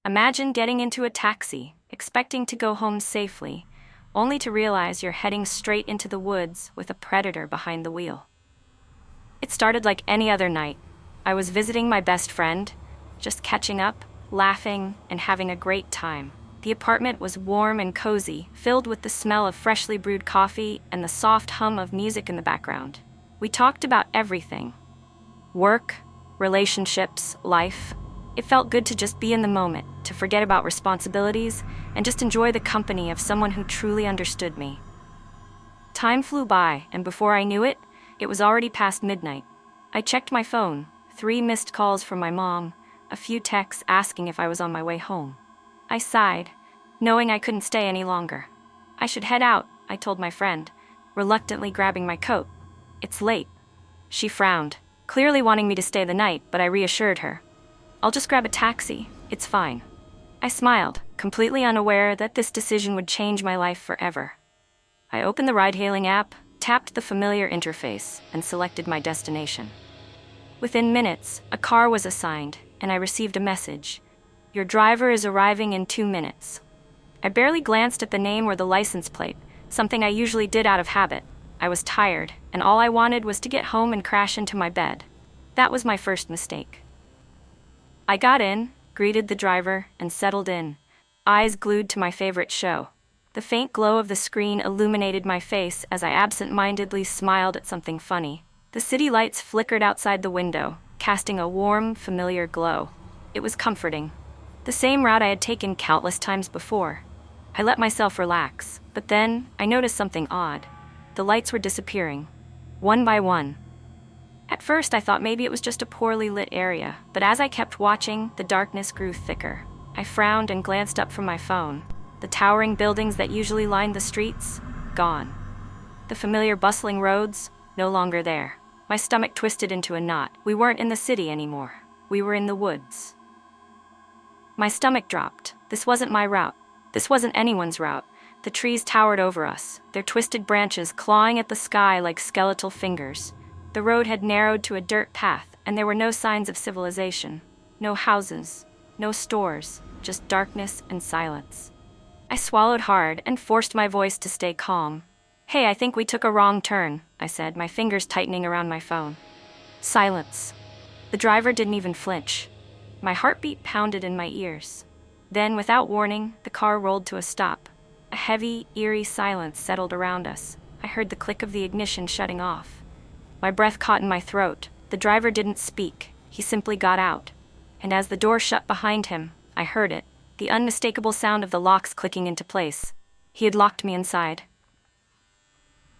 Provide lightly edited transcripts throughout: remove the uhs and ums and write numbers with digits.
Imagine getting into a taxi, expecting to go home safely, only to realize you're heading straight into the woods with a predator behind the wheel. It started like any other night. I was visiting my best friend, just catching up, laughing, and having a great time. The apartment was warm and cozy, filled with the smell of freshly brewed coffee and the soft hum of music in the background. We talked about everything: work, relationships, life. It felt good to just be in the moment, to forget about responsibilities, and just enjoy the company of someone who truly understood me. Time flew by, and before I knew it, it was already past midnight. I checked my phone, 3 missed calls from my mom, a few texts asking if I was on my way home. I sighed, knowing I couldn't stay any longer. I should head out, I told my friend, reluctantly grabbing my coat. It's late. She frowned, clearly wanting me to stay the night, but I reassured her. I'll just grab a taxi, it's fine. I smiled, completely unaware that this decision would change my life forever. I opened the ride-hailing app, tapped the familiar interface, and selected my destination. Within minutes, a car was assigned, and I received a message. Your driver is arriving in 2 minutes. I barely glanced at the name or the license plate, something I usually did out of habit. I was tired, and all I wanted was to get home and crash into my bed. That was my first mistake. I got in, greeted the driver, and settled in, eyes glued to my favorite show. The faint glow of the screen illuminated my face as I absent-mindedly smiled at something funny. The city lights flickered outside the window, casting a warm, familiar glow. It was comforting. The same route I had taken countless times before. I let myself relax, but then I noticed something odd. The lights were disappearing, one by one. At first, I thought maybe it was just a poorly lit area, but as I kept watching, the darkness grew thicker. I frowned and glanced up from my phone. The towering buildings that usually lined the streets, gone. The familiar bustling roads, no longer there. My stomach twisted into a knot. We weren't in the city anymore. We were in the woods. My stomach dropped. This wasn't my route. This wasn't anyone's route. The trees towered over us, their twisted branches clawing at the sky like skeletal fingers. The road had narrowed to a dirt path, and there were no signs of civilization. No houses, no stores, just darkness and silence. I swallowed hard and forced my voice to stay calm. Hey, I think we took a wrong turn, I said, my fingers tightening around my phone. Silence. The driver didn't even flinch. My heartbeat pounded in my ears. Then, without warning, the car rolled to a stop. A heavy, eerie silence settled around us. I heard the click of the ignition shutting off. My breath caught in my throat. The driver didn't speak. He simply got out. And as the door shut behind him, I heard it, the unmistakable sound of the locks clicking into place. He had locked me inside.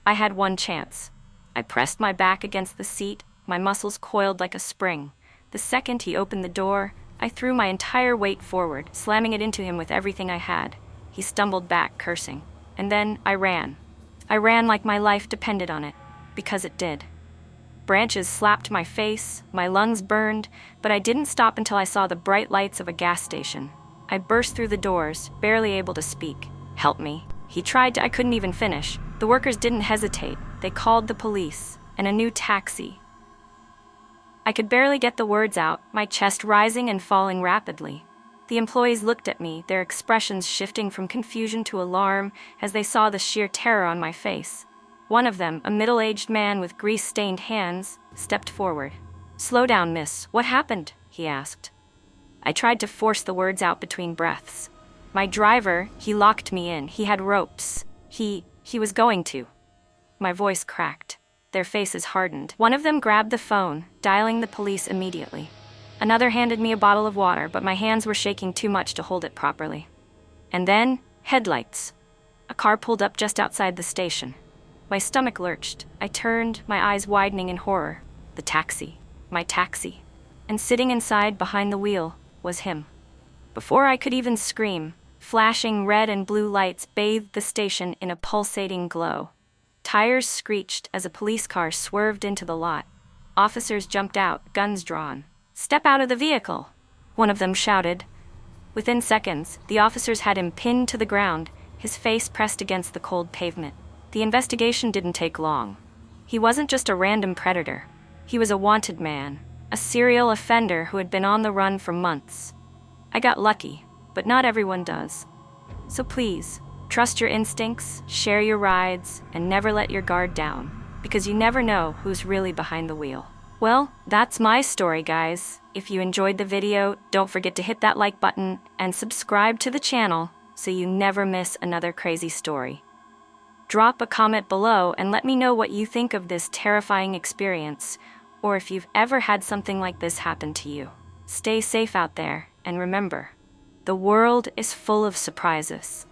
I had one chance. I pressed my back against the seat, my muscles coiled like a spring. The second he opened the door, I threw my entire weight forward, slamming it into him with everything I had. He stumbled back, cursing. And then I ran. I ran like my life depended on it, because it did. Branches slapped my face, my lungs burned, but I didn't stop until I saw the bright lights of a gas station. I burst through the doors, barely able to speak. Help me. He tried to, I couldn't even finish. The workers didn't hesitate. They called the police, and a new taxi. I could barely get the words out, my chest rising and falling rapidly. The employees looked at me, their expressions shifting from confusion to alarm as they saw the sheer terror on my face. One of them, a middle-aged man with grease-stained hands, stepped forward. "Slow down, miss. What happened?" he asked. I tried to force the words out between breaths. My driver, he locked me in. He had ropes. He was going to. My voice cracked. Their faces hardened. One of them grabbed the phone, dialing the police immediately. Another handed me a bottle of water, but my hands were shaking too much to hold it properly. And then, headlights. A car pulled up just outside the station. My stomach lurched. I turned, my eyes widening in horror. The taxi. My taxi. And sitting inside, behind the wheel, was him. Before I could even scream, flashing red and blue lights bathed the station in a pulsating glow. Tires screeched as a police car swerved into the lot. Officers jumped out, guns drawn. "Step out of the vehicle," one of them shouted. Within seconds, the officers had him pinned to the ground, his face pressed against the cold pavement. The investigation didn't take long. He wasn't just a random predator. He was a wanted man, a serial offender who had been on the run for months. I got lucky. but not everyone does. So please, trust your instincts, share your rides, and never let your guard down, because you never know who's really behind the wheel. Well, that's my story, guys. If you enjoyed the video, don't forget to hit that like button and subscribe to the channel so you never miss another crazy story. Drop a comment below and let me know what you think of this terrifying experience, or if you've ever had something like this happen to you. Stay safe out there, and remember, the world is full of surprises.